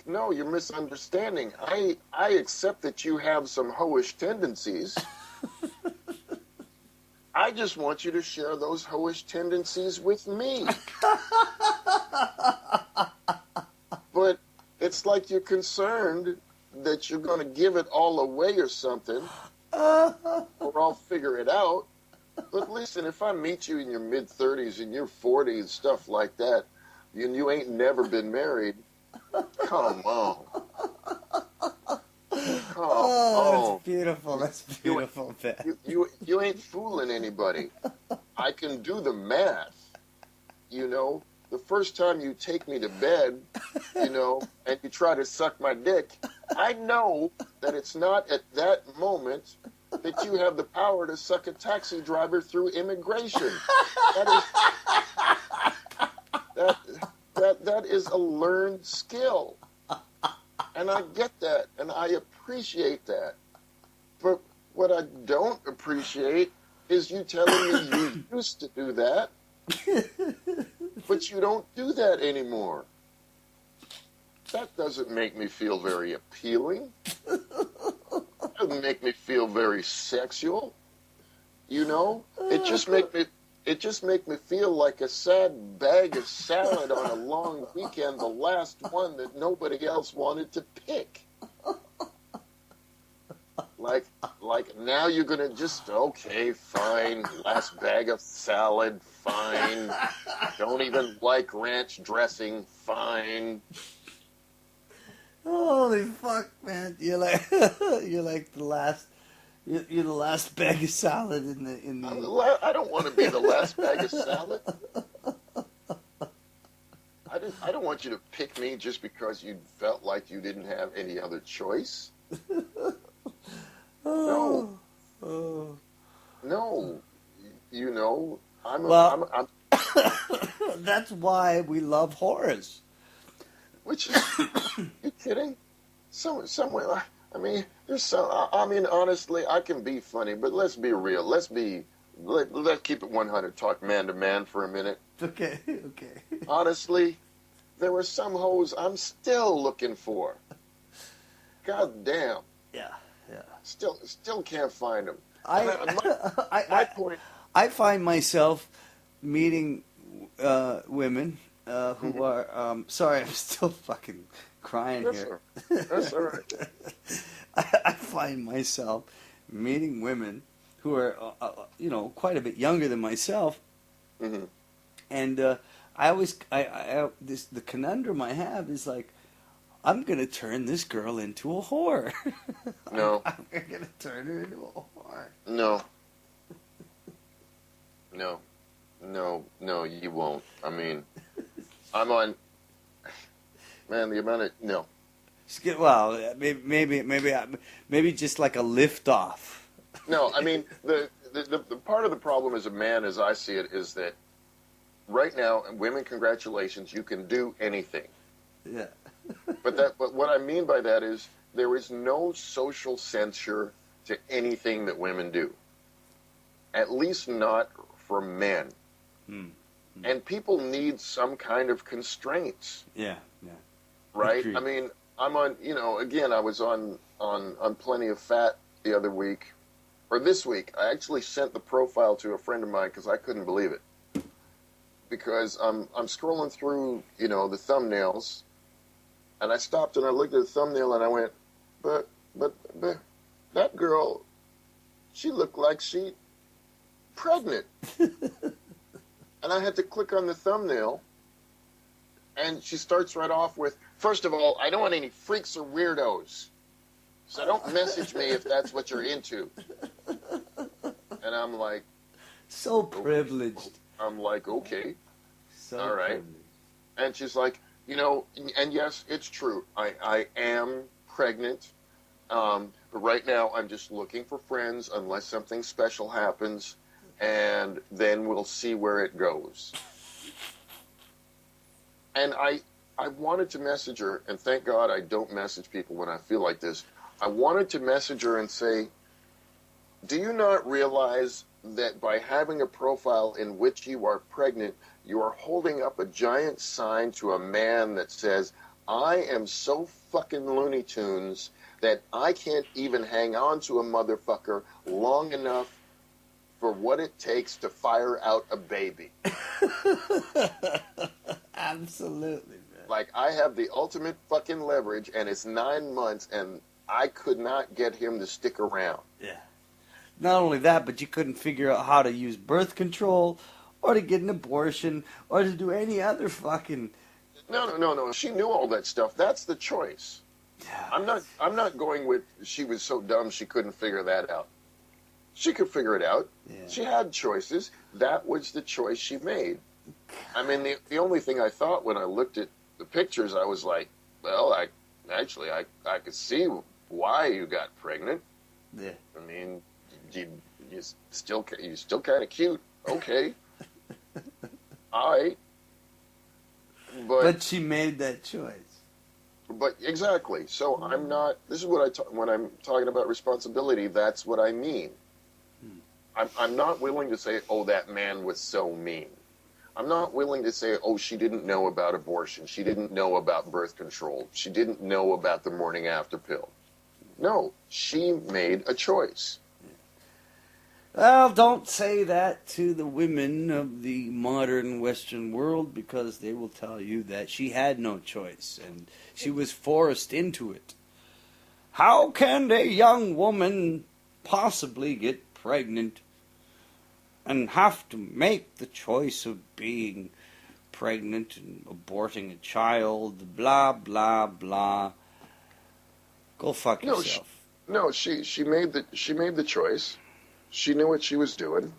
no, you're misunderstanding. I accept that you have some hoish tendencies. I just want you to share those hoish tendencies with me. But it's like you're concerned that you're going to give it all away or something, or I'll figure it out. But listen, if I meet you in your mid-30s and your 40s, stuff like that, and you ain't never been married, come on. That's beautiful. That's beautiful, Ben. You ain't fooling anybody. I can do the math. You know, the first time you take me to bed, you know, and you try to suck my dick, I know that it's not at that moment that you have the power to suck a taxi driver through immigration. That is a learned skill. And I get that, and I appreciate that. But what I don't appreciate is you telling me you used to do that, but you don't do that anymore. That doesn't make me feel very appealing. It doesn't make me feel very sexual. You know? It just make me feel like a sad bag of salad on a long weekend, the last one that nobody else wanted to pick. Like now you're gonna just, okay, fine, last bag of salad, fine. Don't even like ranch dressing, fine. Holy fuck, man! You're like the last. You're the last bag of salad in the. I don't want to be the last bag of salad. I don't want you to pick me just because you felt like you didn't have any other choice. No. No. You know, I'm that's why we love horrors. Which is, you kidding? Somewhere, I mean, there's some. I mean, honestly, I can be funny, but let's be real. Let's keep it 100. Talk man to man for a minute. Okay. Honestly, there were some hoes I'm still looking for. God damn. Yeah. Still can't find them. My point. I find myself meeting women who are. Sorry, I'm still fucking crying here. That's all right. I find myself meeting women who are, quite a bit younger than myself, mm-hmm. and the conundrum I have is like, I'm gonna turn this girl into a whore. No, I'm gonna turn her into a whore. No, you won't. I mean, I'm on. Man, the amount of no. Well, maybe just like a lift off. No, I mean the part of the problem as a man, as I see it, is that right now, women, congratulations, you can do anything. Yeah. But what I mean by that is there is no social censure to anything that women do. At least not for men. And people need some kind of constraints. Yeah. Right? Agreed. I mean, I'm on, again, I was on Plenty of Fat the other week, or this week. I actually sent the profile to a friend of mine because I couldn't believe it. Because I'm scrolling through, the thumbnails, and I stopped and I looked at the thumbnail and I went, but that girl, she looked like she pregnant. And I had to click on the thumbnail, and she starts right off with, first of all, I don't want any freaks or weirdos. So don't message me if that's what you're into. And I'm like... So privileged. I'm like, okay. So all right. privileged. And she's like, and yes, it's true. I am pregnant. But right now I'm just looking for friends unless something special happens. And then we'll see where it goes. And I wanted to message her, and thank God I don't message people when I feel like this. I wanted to message her and say, do you not realize that by having a profile in which you are pregnant, you are holding up a giant sign to a man that says, I am so fucking Looney Tunes that I can't even hang on to a motherfucker long enough for what it takes to fire out a baby. Absolutely, man. Like, I have the ultimate fucking leverage, and it's 9 months, and I could not get him to stick around. Yeah. Not only that, but you couldn't figure out how to use birth control, or to get an abortion, or to do any other fucking... No. She knew all that stuff. That's the choice. Yeah. I'm not going with she was so dumb she couldn't figure that out. She could figure it out. Yeah. She had choices. That was the choice she made. I mean, the only thing I thought when I looked at the pictures, I was like, well, I could see why you got pregnant. Yeah. I mean, you still kind of cute. Okay. All right. But she made that choice. But exactly. So I'm not. This is what when I'm talking about responsibility. That's what I mean. I'm not willing to say, oh, that man was so mean. I'm not willing to say, oh, she didn't know about abortion. She didn't know about birth control. She didn't know about the morning after pill. No, she made a choice. Well, don't say that to the women of the modern Western world, because they will tell you that she had no choice and she was forced into it. How can a young woman possibly get pregnant and have to make the choice of being pregnant and aborting a child, blah, blah, blah? Go fuck yourself. She made the choice. She knew what she was doing,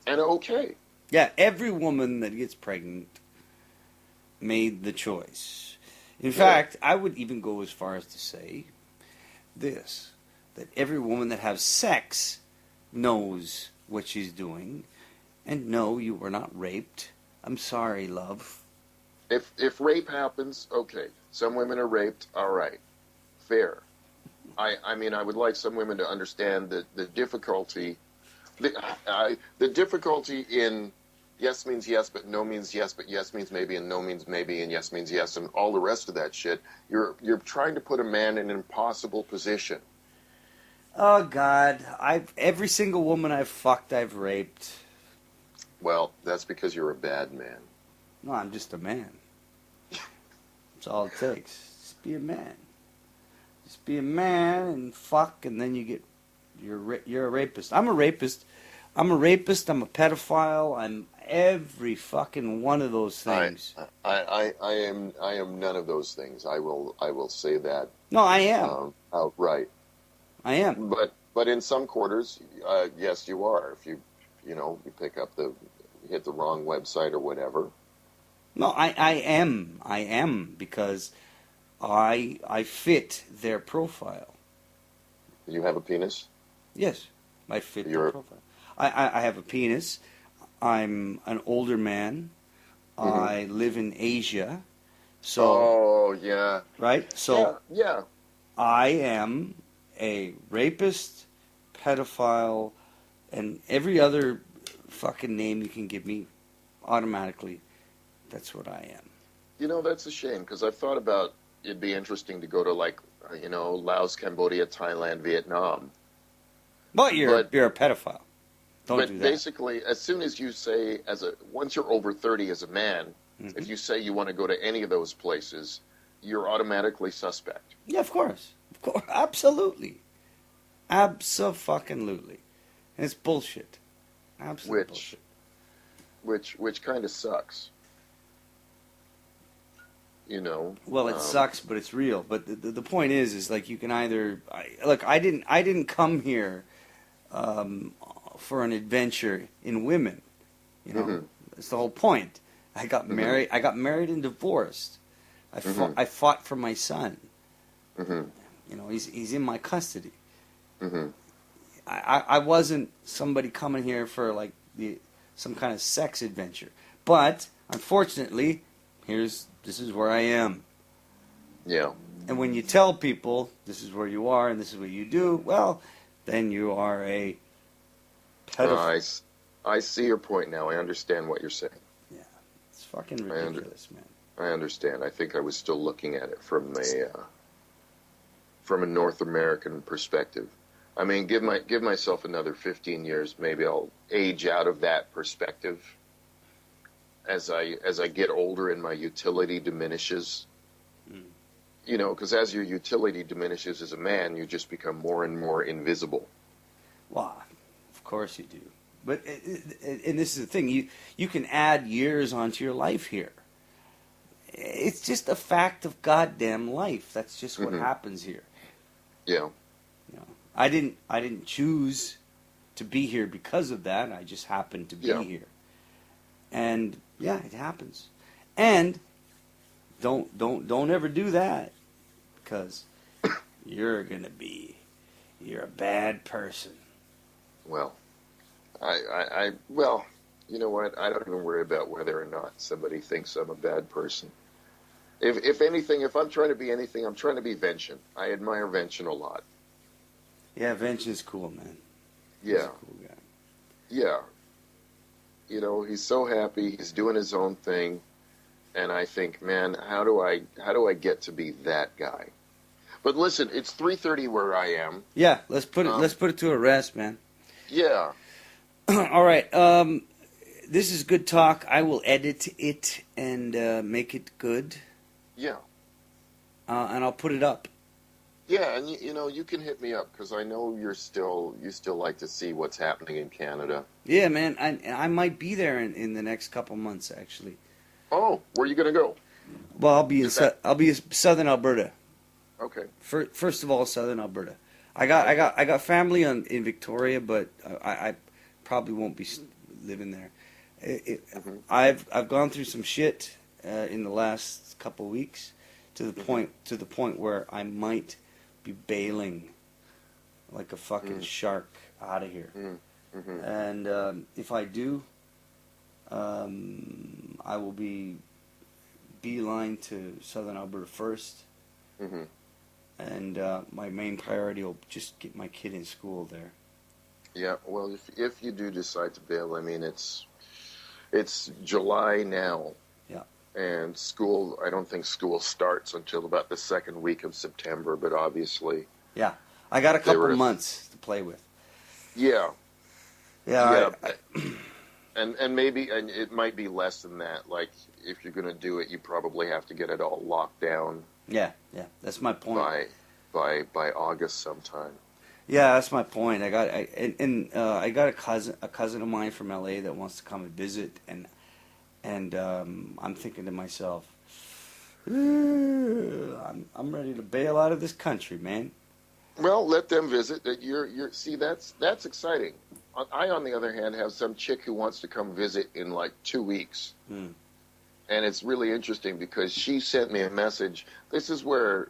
and okay. Yeah, every woman that gets pregnant made the choice. In fact, I would even go as far as to say this, that every woman that has sex knows what she's doing, and no, you were not raped. I'm sorry, love. If rape happens, okay. Some women are raped, all right. Fair. I mean, I would like some women to understand the difficulty, the difficulty in yes means yes, but no means yes, but yes means maybe, and no means maybe, and yes means yes, and all the rest of that shit. You're trying to put a man in an impossible position. Oh God, every single woman I've fucked, I've raped. Well, that's because you're a bad man. No, I'm just a man. That's all it takes. Just be a man. Just be a man and fuck, and then you're a rapist. I'm a rapist. I'm a pedophile. I'm every fucking one of those things. I am none of those things. I will say that. No, I am. Outright. I am. But in some quarters, yes, you are. If you pick up hit the wrong website or whatever. No, I am because I fit their profile. You have a penis? Yes, I fit their profile. I have a penis. I'm an older man. Mm-hmm. I live in Asia. So. Oh yeah. Right. So. Yeah. I am a rapist, pedophile, and every other fucking name you can give me automatically, that's what I am. You know, that's a shame, because I've thought about it'd be interesting to go to, like, Laos, Cambodia, Thailand, Vietnam. But you're a pedophile. Don't do that. But basically, as soon as you say, once you're over 30 as a man, Mm-hmm. if you say you want to go to any of those places, you're automatically suspect. Yeah, of course. Absolutely. Abso-fucking-lutely. And it's bullshit. Absolute bullshit. Which kind of sucks. Well, it sucks, but it's real. But the point is like you can either I didn't come here for an adventure in women. Mm-hmm. That's the whole point. I got married. I got married and divorced. I fought for my son. Mm-hmm. He's in my custody. Mm-hmm. I wasn't somebody coming here for like some kind of sex adventure. But unfortunately, this is where I am. Yeah. And when you tell people this is where you are and this is what you do, well, then you are a pedophile. I see your point now. I understand what you're saying. Yeah, it's fucking ridiculous, man. I understand. I think I was still looking at it from a North American perspective. I mean, give myself another 15 years, maybe I'll age out of that perspective. As I get older and my utility diminishes, because as your utility diminishes as a man, you just become more and more invisible. Well, of course you do. But and this is the thing, you can add years onto your life here. It's just a fact of goddamn life. That's just what happens here. Yeah. I didn't choose to be here because of that. I just happened to be here. And yeah, it happens. And don't ever do that, because you're a bad person. Well, well, you know what? I don't even worry about whether or not somebody thinks I'm a bad person. If anything, if I'm trying to be anything, I'm trying to be Vention. I admire Vention a lot. Yeah, Vention's cool, man. Yeah. He's a cool guy. Yeah. He's so happy. He's doing his own thing. And I think, man, how do I get to be that guy? But listen, it's 3:30 where I am. Yeah, let's put it to a rest, man. Yeah. All right. This is good talk. I will edit it and make it good. Yeah. And I'll put it up. Yeah, and you can hit me up, because I know you still like to see what's happening in Canada. Yeah, man. I might be there in the next couple months, actually. Oh, where are you gonna go? Well, I'll be in southern Alberta. Okay. First of all, southern Alberta. I got family in Victoria, but I probably won't be living there. I've gone through some shit in the last couple weeks to the point where I might be bailing like a fucking shark out of here. And if I do, I will be beeline to southern Alberta first. And my main priority will just get my kid in school there. Yeah, well, if you do decide to bail, I mean, it's July now. Yeah. And I don't think school starts until about the second week of September, but obviously... Yeah, I got a couple months to play with. Yeah. Yeah. And maybe it might be less than that. Like, if you're going to do it, you probably have to get it all locked down. Yeah, that's my point. By August sometime. Yeah, that's my point. I got a cousin of mine from LA that wants to come and visit, and I'm thinking to myself, I'm ready to bail out of this country, man. Well, let them visit. See, that's exciting. I, on the other hand, have some chick who wants to come visit in like 2 weeks. And it's really interesting because she sent me a message. This is where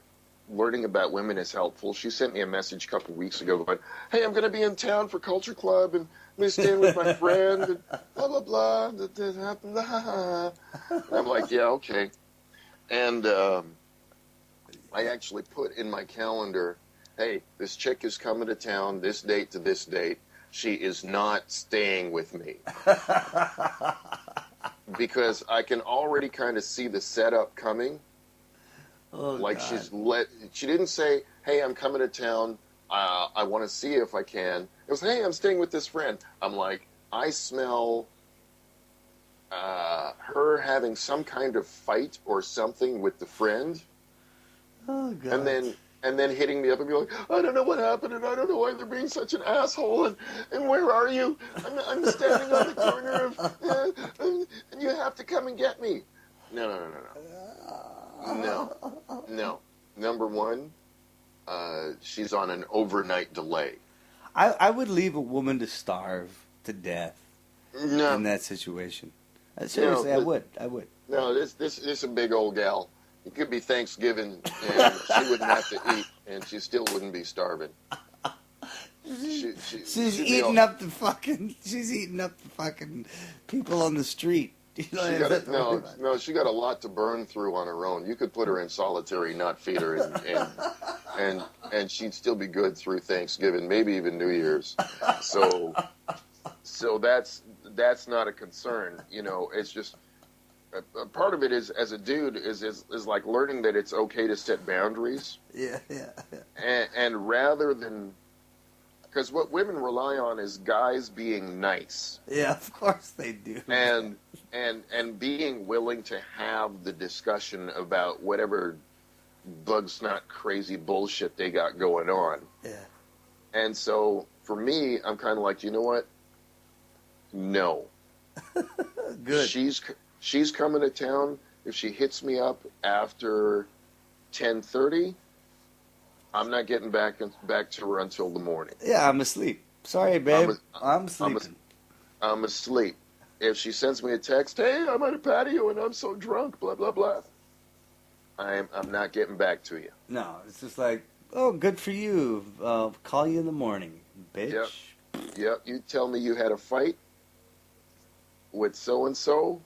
learning about women is helpful. She sent me a message a couple of weeks ago going, "Hey, I'm going to be in town for Culture Club, and I'm going to stay with my friend, and blah, blah, blah, blah." And I'm like, yeah, okay. And I actually put in my calendar, hey, this chick is coming to town this date to this date. She is not staying with me. because I can already kind of see the setup coming. Oh, Like God. she didn't say, "Hey, I'm coming to town. I want to see if I can." It was, "Hey, I'm staying with this friend." I'm like, I smell her having some kind of fight or something with the friend, Oh, God. and then hitting me up and be like, "I don't know what happened, and I don't know why they're being such an asshole, and where are you? I'm standing on the corner of, and you have to come and get me." No, no, no, no, no, no, no. Number one, she's on an overnight delay. I would leave a woman to starve to death No, in that situation. Seriously, I would. no. This is a big old gal. It could be Thanksgiving, and she wouldn't have to eat, and she still wouldn't be starving. She's eating up the fucking people on the street. You know, She got she got a lot to burn through on her own. You could put her in solitary, not feed her, and she'd still be good through Thanksgiving, maybe even New Year's. So that's not a concern. You know, it's just a part of it is, as a dude, is like learning that it's okay to set boundaries. Yeah. And rather than, because what women rely on is guys being nice. Yeah, of course they do. And being willing to have the discussion about whatever bug snot crazy bullshit they got going on. Yeah. And so for me, I'm kind of like, you know what? No. Good. She's coming to town. If she hits me up after 10:30, I'm not getting back to her until the morning. Yeah, I'm asleep. Sorry, babe. I'm sleeping. I'm asleep. If she sends me a text, "Hey, I'm on a patio and I'm so drunk," blah blah blah, I'm not getting back to you. No, it's just like, oh, good for you. I'll call you in the morning, bitch. Yep. You tell me you had a fight with so and so.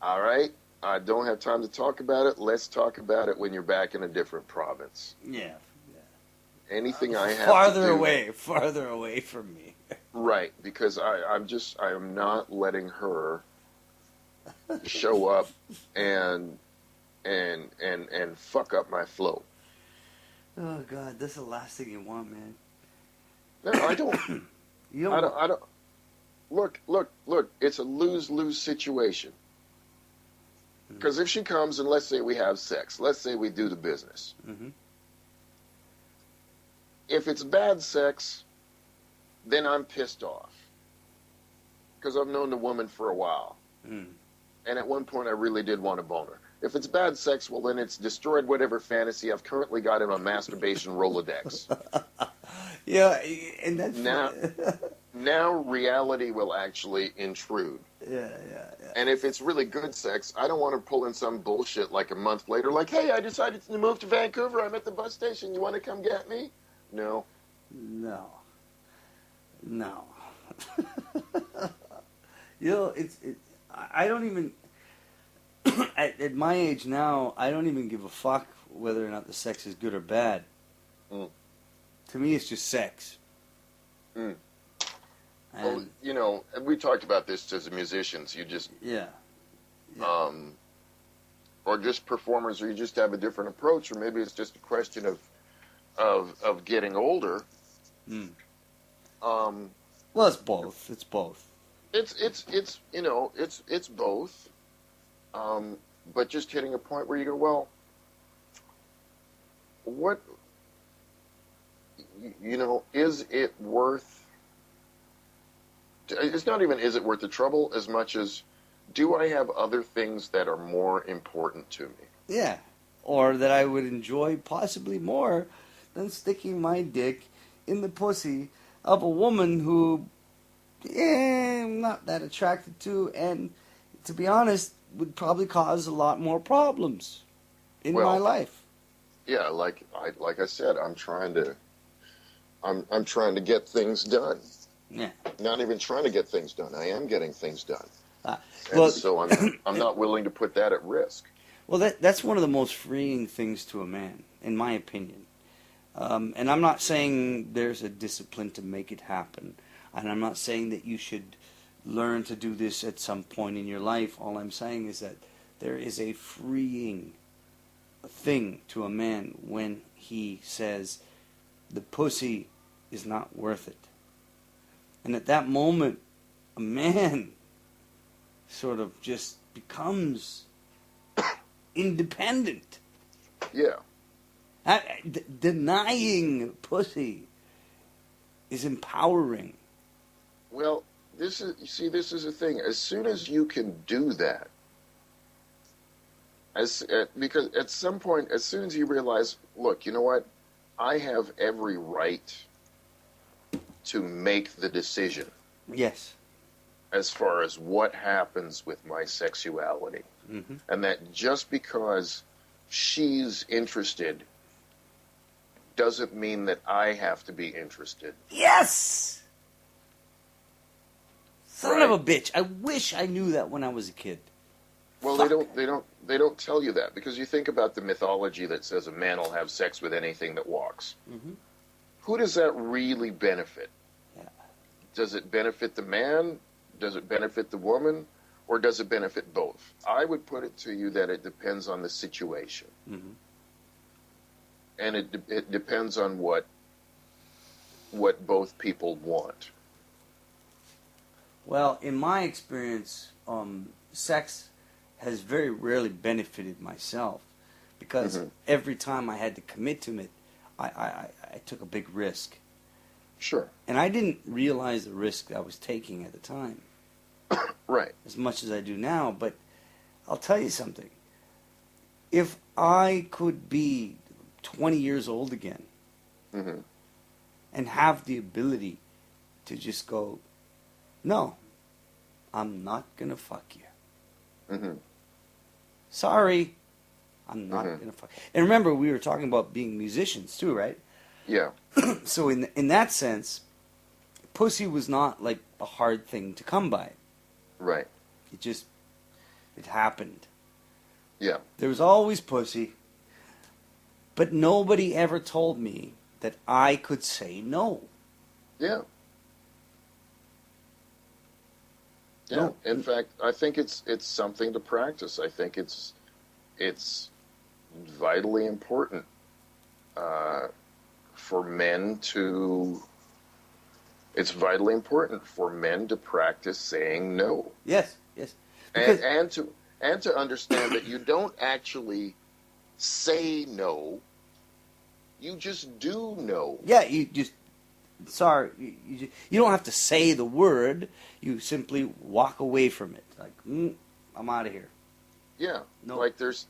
All right. I don't have time to talk about it. Let's talk about it when you're back in a different province. Yeah. Anything I have farther to away from me. Right, because I am not letting her show up and fuck up my flow. Oh God, that's the last thing you want, man. No, I don't. I don't. Look. It's a lose-lose situation. Because if she comes and let's say we have sex, let's say we do the business. Mm-hmm. If it's bad sex, then I'm pissed off. Because I've known the woman for a while. Mm. And at one point I really did want a boner. If it's bad sex, well then it's destroyed whatever fantasy I've currently got in a masturbation Rolodex. Yeah, and that's... Now reality will actually intrude. Yeah. And if it's really good sex, I don't want to pull in some bullshit like a month later, like, "Hey, I decided to move to Vancouver. I'm at the bus station. You want to come get me?" No. You know, I don't even, at my age now, I don't even give a fuck whether or not the sex is good or bad. To me, it's just sex. Well, you know, and we talked about this as musicians. You just... Yeah. Or just performers, or you just have a different approach, or maybe it's just a question of getting older. Well, it's both. It's both. It's you know, it's both. But just hitting a point where you go, well, what, you know, is it worth... It's not even is it worth the trouble as much as do I have other things that are more important to me? Yeah. Or that I would enjoy possibly more than sticking my dick in the pussy of a woman who, I'm not that attracted to, and to be honest, would probably cause a lot more problems in my life. Yeah, like I said, I'm trying to get things done. Yeah. Not even trying to get things done. I am getting things done. Well, so I'm not willing to put that at risk. Well, that's one of the most freeing things to a man, in my opinion. And I'm not saying there's a discipline to make it happen. And I'm not saying that you should learn to do this at some point in your life. All I'm saying is that there is a freeing thing to a man when he says the pussy is not worth it. And at that moment, a man sort of just becomes independent. Yeah. Denying pussy is empowering. Well, this is the thing. As soon as you can do that, because at some point, as soon as you realize, look, you know what, I have every right to make the decision. Yes. As far as what happens with my sexuality. Mm-hmm. And that just because she's interested doesn't mean that I have to be interested. Yes! Son Right. of a bitch. I wish I knew that when I was a kid. Well, Fuck. they don't tell you that, because you think about the mythology that says a man will have sex with anything that walks. Mm-hmm. Who does that really benefit? Yeah. Does it benefit the man? Does it benefit the woman? Or does it benefit both? I would put it to you that it depends on the situation. Mm-hmm. And it depends on what both people want. Well, in my experience, sex has very rarely benefited myself, because Mm-hmm. every time I had to commit to it, I took a big risk. Sure. And I didn't realize the risk I was taking at the time, Right. as much as I do now. But I'll tell you something. If I could be 20 years old again, Mm-hmm. and have the ability to just go, no, I'm not going to fuck you. Mm-hmm. Sorry, I'm not Mm-hmm. going to fuck you. And remember, we were talking about being musicians too, right? Yeah. So in that sense, pussy was not like a hard thing to come by. Right. It happened. Yeah. There was always pussy, but nobody ever told me that I could say no. Yeah. Yeah. No. In fact, I think it's something to practice. I think it's vitally important for men to. It's vitally important for men to practice saying no, Yes, yes. Because, and to understand that you don't actually say no. You just do no. yeah, you just, sorry, you don't have to say the word. You simply walk away from it. Like, I'm out of here. Yeah. No. Like there's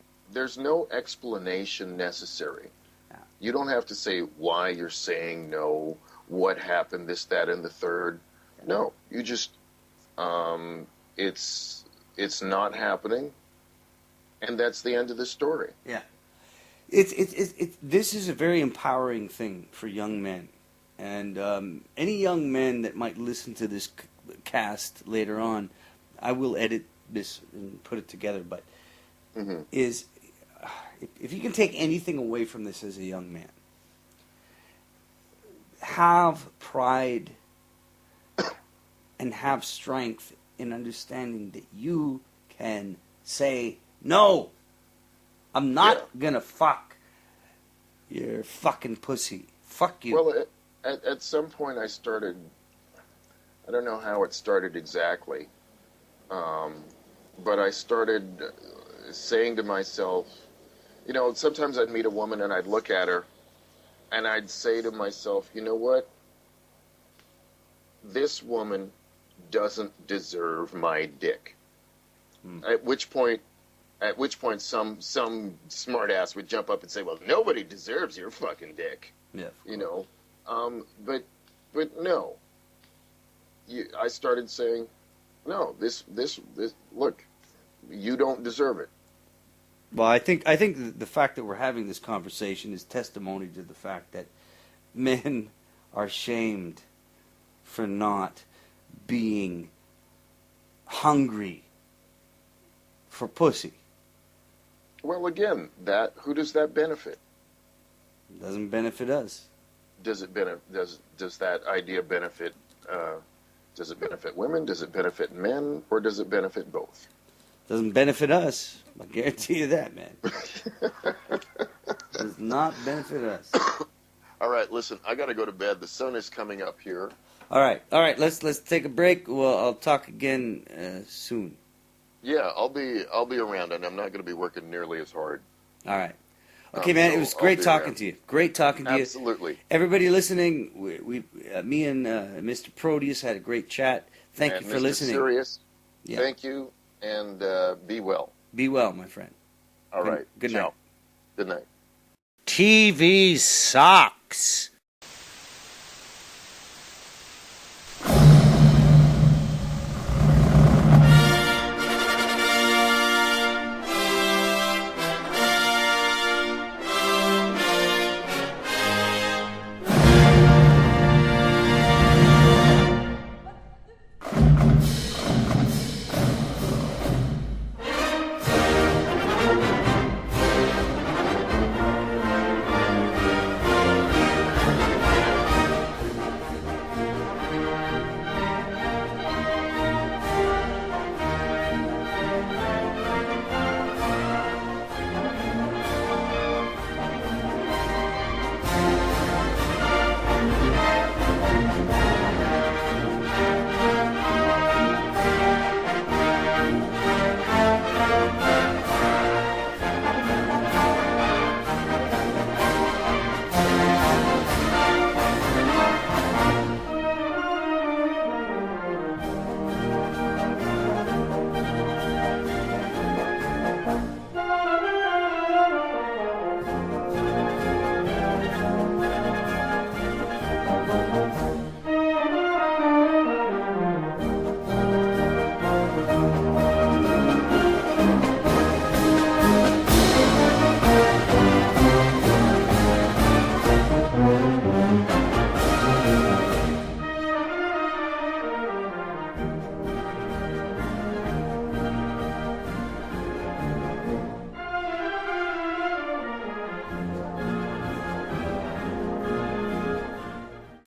no explanation necessary. Yeah. You don't have to say why you're saying no, what happened, this, that, and the third. No, you just it's not happening, and that's the end of the story. Yeah. This is a very empowering thing for young men. And any young men that might listen to this cast later on, I will edit this and put it together, but Mm-hmm. is, if you can take anything away from this as a young man, have pride and have strength in understanding that you can say, no, I'm not gonna fuck your fucking pussy. Fuck you. Well, at some point I started. I don't know how it started exactly, but I started saying to myself, sometimes I'd meet a woman and I'd look at her, and I'd say to myself, you know what? This woman doesn't deserve my dick. At which point, some smart ass would jump up and say, "Well, nobody deserves your fucking dick." Yeah. But no. I started saying, no. This. Look, you don't deserve it. Well, I think the fact that we're having this conversation is testimony to the fact that men are shamed for not being hungry for pussy. Well, again, who does that benefit? It doesn't benefit us. Does that idea benefit Does it benefit women? Does it benefit men? Or does it benefit both? Doesn't benefit us. I guarantee you that, man. Does not benefit us. All right, listen, I got to go to bed. The sun is coming up here. All right. Let's take a break. Well, I'll talk again soon. Yeah, I'll be around, and I'm not going to be working nearly as hard. All right. Okay, man. So it was great talking to you. Great talking to you. Absolutely. Everybody listening, me and Mr. Proteus had a great chat. Thank you for Mr. listening. Sirias, Yeah. thank you, and be well. Be well, my friend. All right. Good Ciao. night. Good night. TV sucks.